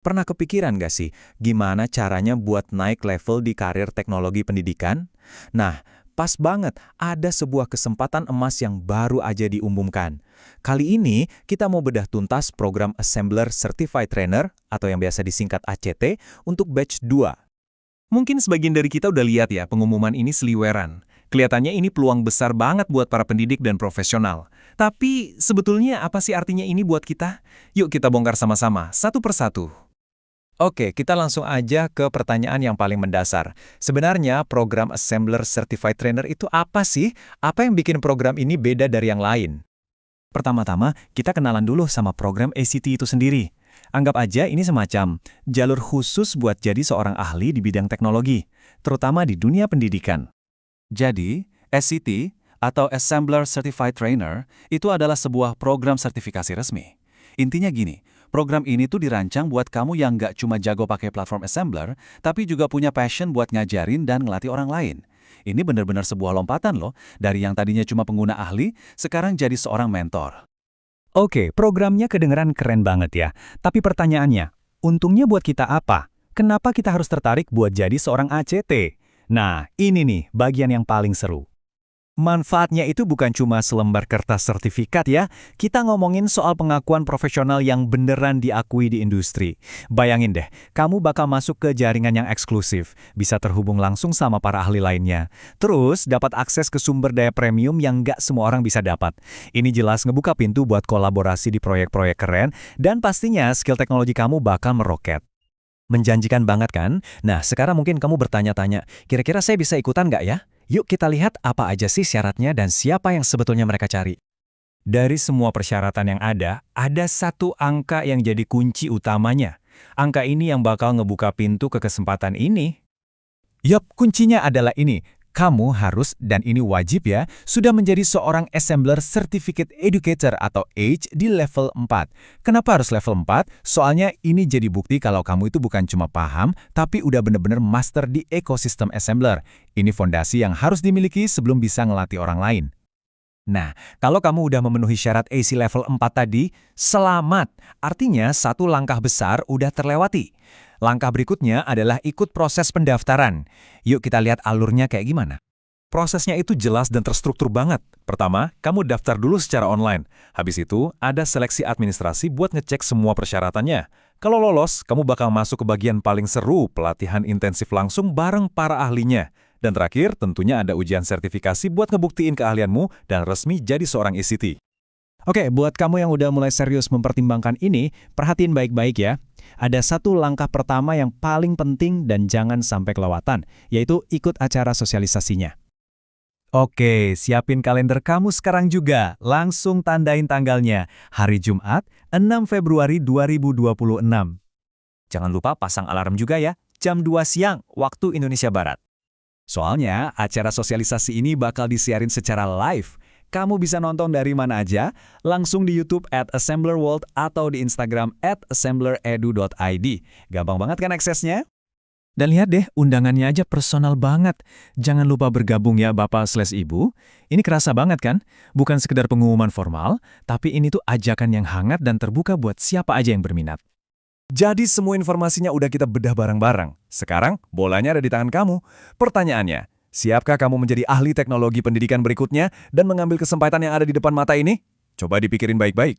Pernah kepikiran nggak sih, gimana caranya buat naik level di karir teknologi pendidikan? Nah, pas banget ada sebuah kesempatan emas yang baru aja diumumkan. Kali ini, kita mau bedah tuntas program Assembler Certified Trainer, atau yang biasa disingkat ACT, untuk batch 2. Mungkin sebagian dari kita udah lihat ya pengumuman ini seliweran. Kelihatannya ini peluang besar banget buat para pendidik dan profesional. Tapi sebetulnya apa sih artinya ini buat kita? Yuk kita bongkar sama-sama, satu persatu. Oke, kita langsung aja ke pertanyaan yang paling mendasar. Sebenarnya program Assembler Certified Trainer itu apa sih? Apa yang bikin program ini beda dari yang lain? Pertama-tama, kita kenalan dulu sama program ACT itu sendiri. Anggap aja ini semacam jalur khusus buat jadi seorang ahli di bidang teknologi, terutama di dunia pendidikan. Jadi, SCT atau Assembler Certified Trainer itu adalah sebuah program sertifikasi resmi. Intinya gini, program ini tuh dirancang buat kamu yang nggak cuma jago pakai platform Assembler, tapi juga punya passion buat ngajarin dan ngelatih orang lain. Ini benar-benar sebuah lompatan loh, dari yang tadinya cuma pengguna ahli, sekarang jadi seorang mentor. Oke, programnya kedengeran keren banget ya. Tapi pertanyaannya, untungnya buat kita apa? Kenapa kita harus tertarik buat jadi seorang ACT? Nah, ini nih bagian yang paling seru. Manfaatnya itu bukan cuma selembar kertas sertifikat ya, kita ngomongin soal pengakuan profesional yang beneran diakui di industri. Bayangin deh, kamu bakal masuk ke jaringan yang eksklusif, bisa terhubung langsung sama para ahli lainnya. Terus, dapat akses ke sumber daya premium yang nggak semua orang bisa dapat. Ini jelas ngebuka pintu buat kolaborasi di proyek-proyek keren, dan pastinya skill teknologi kamu bakal meroket. Menjanjikan banget kan? Nah, sekarang mungkin kamu bertanya-tanya, kira-kira saya bisa ikutan nggak ya? Yuk kita lihat apa aja sih syaratnya dan siapa yang sebetulnya mereka cari. Dari semua persyaratan yang ada satu angka yang jadi kunci utamanya. Angka ini yang bakal ngebuka pintu ke kesempatan ini. Yup, kuncinya adalah ini. Kamu harus, dan ini wajib ya, sudah menjadi seorang Assembler Certificate Educator atau AGE di level 4. Kenapa harus level 4? Soalnya ini jadi bukti kalau kamu itu bukan cuma paham, tapi udah bener-bener master di ekosistem Assembler. Ini fondasi yang harus dimiliki sebelum bisa ngelatih orang lain. Nah, kalau kamu udah memenuhi syarat AC level 4 tadi, selamat! Artinya satu langkah besar udah terlewati. Langkah berikutnya adalah ikut proses pendaftaran. Yuk kita lihat alurnya kayak gimana. Prosesnya itu jelas dan terstruktur banget. Pertama, kamu daftar dulu secara online. Habis itu, ada seleksi administrasi buat ngecek semua persyaratannya. Kalau lolos, kamu bakal masuk ke bagian paling seru, pelatihan intensif langsung bareng para ahlinya. Dan terakhir, tentunya ada ujian sertifikasi buat ngebuktiin keahlianmu dan resmi jadi seorang ACT. Oke, buat kamu yang udah mulai serius mempertimbangkan ini, perhatiin baik-baik ya. Ada satu langkah pertama yang paling penting dan jangan sampai kelewatan, yaitu ikut acara sosialisasinya. Oke, siapin kalender kamu sekarang juga. Langsung tandain tanggalnya. Hari Jumat, 6 Februari 2026. Jangan lupa pasang alarm juga ya, jam 2 siang, waktu Indonesia Barat. Soalnya, acara sosialisasi ini bakal disiarin secara live. Kamu bisa nonton dari mana aja, langsung di YouTube @assemblerworld atau di Instagram @assembleredu.id. Gampang banget kan aksesnya? Dan lihat deh, undangannya aja personal banget. Jangan lupa bergabung ya Bapak/Ibu. Ini kerasa banget kan? Bukan sekedar pengumuman formal, tapi ini tuh ajakan yang hangat dan terbuka buat siapa aja yang berminat. Jadi semua informasinya udah kita bedah bareng-bareng. Sekarang, bolanya ada di tangan kamu. Pertanyaannya, siapkah kamu menjadi ahli teknologi pendidikan berikutnya dan mengambil kesempatan yang ada di depan mata ini? Coba dipikirin baik-baik.